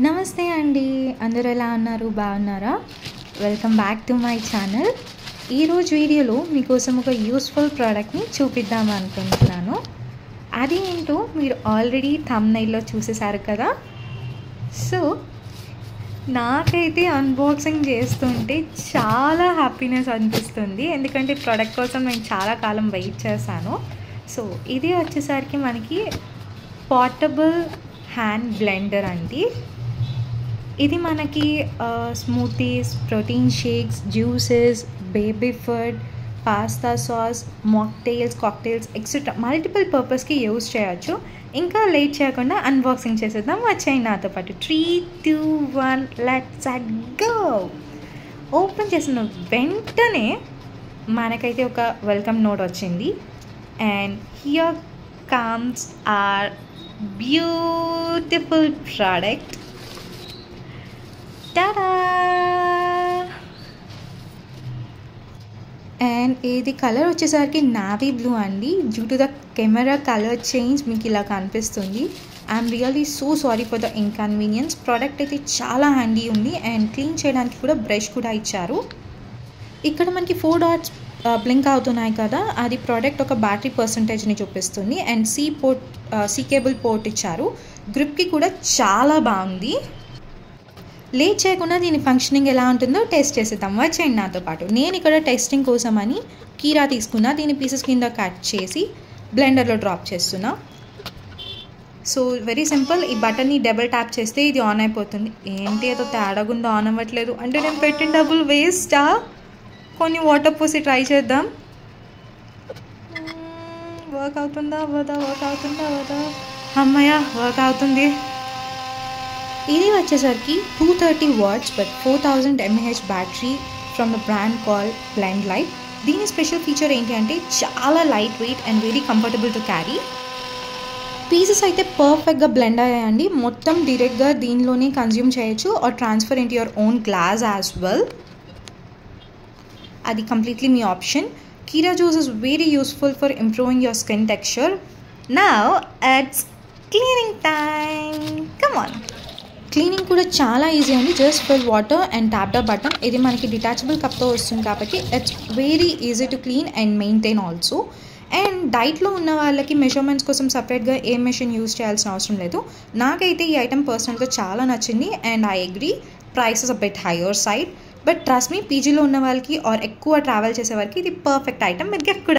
నమస్తే అండి. అందరూ ఎలా ఉన్నారు? బాగున్నారా? Welcome back to my channel. ఈరోజు వీడియోలో మీకోసం ఒక యూస్ఫుల్ ప్రోడక్ట్ని చూపిద్దాం అనుకుంటున్నాను. అది ఏంటో మీరు ఆల్రెడీ థంబ్నెయిల్లో చూసేశారు కదా. సో నాకైతే అన్బాక్సింగ్ చేస్తుంటే చాలా హ్యాపీనెస్ అనిపిస్తుంది, ఎందుకంటే ప్రోడక్ట్ కోసం నేను చాలా కాలం వెయిట్ చేశాను. సో ఇది వచ్చేసరికి మనకి పోర్టబుల్ హ్యాండ్ బ్లెండర్ అండి. ఇది మనకి smoothies, protein shakes, juices, baby food, pasta sauce, mocktails, cocktails etcetera multiple పర్పస్కి యూజ్ చేయొచ్చు. ఇంకా లేట్ చేయకుండా అన్బాక్సింగ్ చేసేద్దాం. వచ్చేయండి నాతో పాటు. 3, 2, 1 లెట్స్ గో. ఓపెన్ చేసిన వెంటనే మనకైతే ఒక వెల్కమ్ నోట్ వచ్చింది. And here comes our beautiful product. Tada! And ఇది కలర్ వచ్చేసరికి నావీ బ్లూ అండి. Due to the camera colour change మీకు ఇలా కనిపిస్తుంది. I'm really so sorry for the inconvenience. Product అయితే చాలా హ్యాండీ ఉంది అండ్ క్లీన్ చేయడానికి కూడా బ్రష్ కూడా ఇచ్చారు. ఇక్కడ మనకి 4 డాట్స్ బ్లింక్ అవుతున్నాయి కదా, అది ప్రోడక్ట్ ఒక బ్యాటరీ పర్సంటేజ్ని చూపిస్తుంది. అండ్ సి కేబుల్ పోర్ట్ ఇచ్చారు. గ్రిప్కి కూడా చాలా బాగుంది. లేట్ చేయకుండా దీని ఫంక్షనింగ్ ఎలా ఉంటుందో టెస్ట్ చేసేద్దాం. వచ్చేయండి నాతో పాటు. నేను ఇక్కడ టెస్టింగ్ కోసమని కీరా తీసుకున్నా. దీని పీసెస్ కింద కట్ చేసి బ్లెండర్లో డ్రాప్ చేస్తున్నా. So very simple. ఈ బటన్ని డబుల్ ట్యాప్ చేస్తే ఇది ఆన్ అయిపోతుంది. ఏంటి ఏదో తేడాగుందో ఆన్ అవ్వట్లేదు అంటే నేను పెట్టిన డబ్బులు వేస్టా? కొన్ని వాటర్ పోసి ట్రై చేద్దాం. వర్క్ అవుతుందా అవ్వదా? వర్క్ అవుతుందా అవ్వదా? అమ్మయ్య, వర్క్ అవుతుంది. ఇది వచ్చేసరికి 230 watts but 4000 mAh battery from the brand call blend light. దీని స్పెషల్ ఫీచర్ ఏంటి అంటే చాలా light weight and very comfortable to carry. Pieces అయితే పర్ఫెక్ట్గా బ్లెండ్ అయ్యాయండి. మొత్తం డైరెక్ట్గా దీనిలోనే కన్జ్యూమ్ చేయొచ్చు or transfer into your own glass as well. అది కంప్లీట్లీ మీ ఆప్షన్. కీరా juice is very useful for improving your skin texture. Now it's cleaning time. Come on. Cleaning కూడా చాలా ఈజీ అండి. Just fill water and tap the button. ఇది మనకి detachable కప్తో వస్తుంది కాబట్టి it's very easy to clean and maintain also. And డైట్లో ఉన్న వాళ్ళకి మెజర్మెంట్స్ కోసం సపరేట్గా ఏ మెషిన్ యూజ్ చేయాల్సిన అవసరం లేదు. నాకైతే ఈ ఐటమ్ పర్సనల్గా చాలా నచ్చింది and I agree. Price is a bit hire side but trust me, పీజీలో ఉన్న వాళ్ళకి ఆర్ ఎక్కువ ట్రావెల్ చేసే వాళ్ళకి ఇది పర్ఫెక్ట్ ఐటమ్. మీరు గిఫ్ట్ కూడా